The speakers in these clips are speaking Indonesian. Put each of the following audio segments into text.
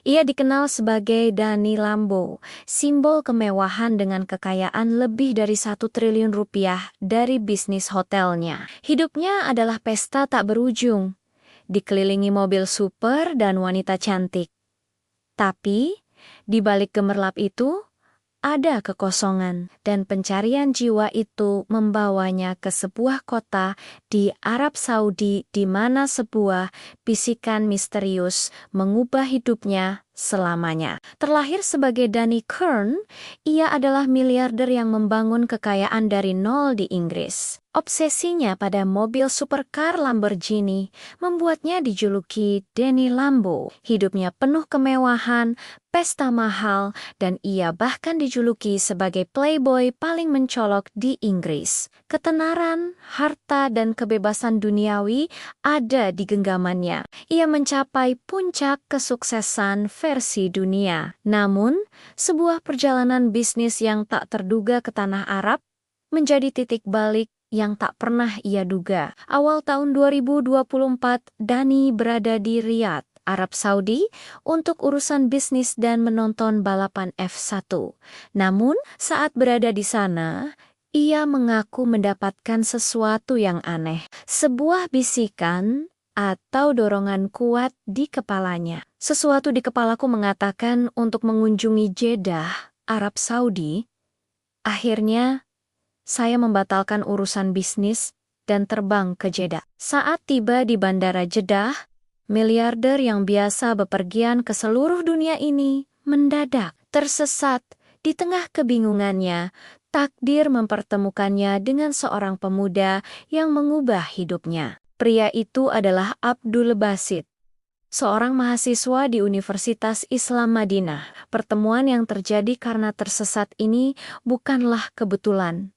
Ia dikenal sebagai Dani Lambo, simbol kemewahan dengan kekayaan lebih dari 1 triliun rupiah dari bisnis hotelnya. Hidupnya adalah pesta tak berujung, dikelilingi mobil super dan wanita cantik. Tapi, di balik gemerlap itu, ada kekosongan, dan pencarian jiwa itu membawanya ke sebuah kota di Arab Saudi di mana sebuah bisikan misterius mengubah hidupnya selamanya. Terlahir sebagai Danny Kern, ia adalah miliarder yang membangun kekayaan dari nol di Inggris. Obsesinya pada mobil supercar Lamborghini membuatnya dijuluki Danny Lambo. Hidupnya penuh kemewahan, pesta mahal, dan ia bahkan dijuluki sebagai playboy paling mencolok di Inggris. Ketenaran, harta, dan kebebasan duniawi ada di genggamannya. Ia mencapai puncak kesuksesan versi dunia. Namun, sebuah perjalanan bisnis yang tak terduga ke tanah Arab menjadi titik balik yang tak pernah ia duga. Awal tahun 2024, Dani berada di Riyadh, Arab Saudi, untuk urusan bisnis dan menonton balapan F1. Namun, saat berada di sana, ia mengaku mendapatkan sesuatu yang aneh. Sebuah bisikan atau dorongan kuat di kepalanya. Sesuatu di kepalaku mengatakan untuk mengunjungi Jeddah, Arab Saudi. Akhirnya, saya membatalkan urusan bisnis dan terbang ke Jeddah. Saat tiba di Bandara Jeddah, miliarder yang biasa bepergian ke seluruh dunia ini mendadak tersesat. Di tengah kebingungannya, takdir mempertemukannya dengan seorang pemuda yang mengubah hidupnya. Pria itu adalah Abdul Basit, seorang mahasiswa di Universitas Islam Madinah. Pertemuan yang terjadi karena tersesat ini bukanlah kebetulan,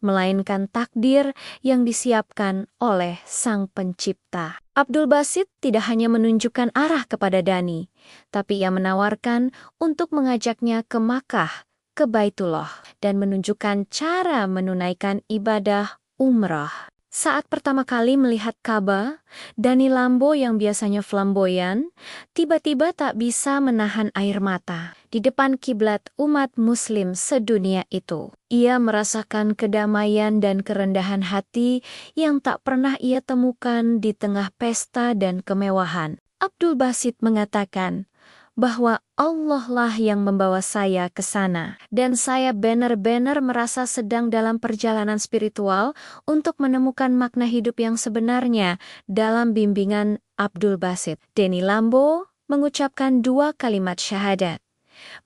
melainkan takdir yang disiapkan oleh Sang Pencipta. Abdul Basit tidak hanya menunjukkan arah kepada Dani, tapi ia menawarkan untuk mengajaknya ke Makkah, ke Baitullah, dan menunjukkan cara menunaikan ibadah umrah. Saat pertama kali melihat Ka'bah, Dani Lambo yang biasanya flamboyan, tiba-tiba tak bisa menahan air mata. Di depan kiblat umat muslim sedunia itu, ia merasakan kedamaian dan kerendahan hati yang tak pernah ia temukan di tengah pesta dan kemewahan. Abdul Basit mengatakan bahwa Allah lah yang membawa saya ke sana, dan saya benar-benar merasa sedang dalam perjalanan spiritual untuk menemukan makna hidup yang sebenarnya dalam bimbingan Abdul Basit. Dani Lambo mengucapkan 2 kalimat syahadat,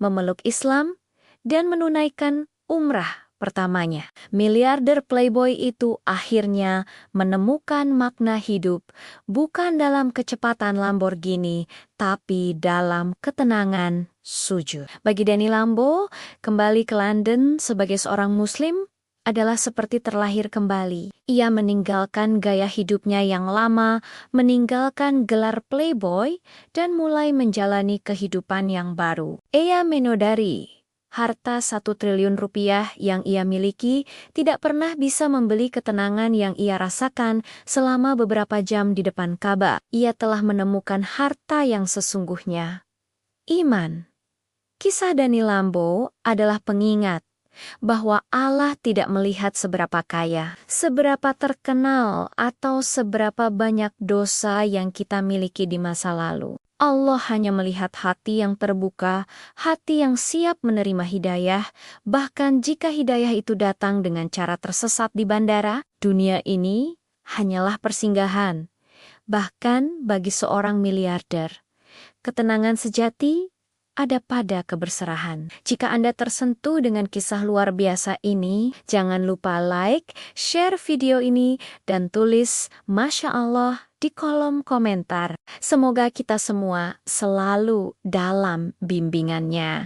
memeluk Islam, dan menunaikan umrah pertamanya. Miliarder playboy itu akhirnya menemukan makna hidup bukan dalam kecepatan Lamborghini, tapi dalam ketenangan sujud. Bagi Dani Lambo, kembali ke London sebagai seorang muslim adalah seperti terlahir kembali. Ia meninggalkan gaya hidupnya yang lama, meninggalkan gelar playboy, dan mulai menjalani kehidupan yang baru. Ia menyadari harta 1 triliun rupiah yang ia miliki tidak pernah bisa membeli ketenangan yang ia rasakan selama beberapa jam di depan Ka'bah. Ia telah menemukan harta yang sesungguhnya, iman. Kisah Dani Lambo adalah pengingat bahwa Allah tidak melihat seberapa kaya, seberapa terkenal, atau seberapa banyak dosa yang kita miliki di masa lalu. Allah hanya melihat hati yang terbuka, hati yang siap menerima hidayah. Bahkan jika hidayah itu datang dengan cara tersesat di bandara, dunia ini hanyalah persinggahan. Bahkan bagi seorang miliarder, ketenangan sejati ada pada keberserahan. Jika Anda tersentuh dengan kisah luar biasa ini, jangan lupa like, share video ini, dan tulis Masya Allah di kolom komentar. Semoga kita semua selalu dalam bimbingannya.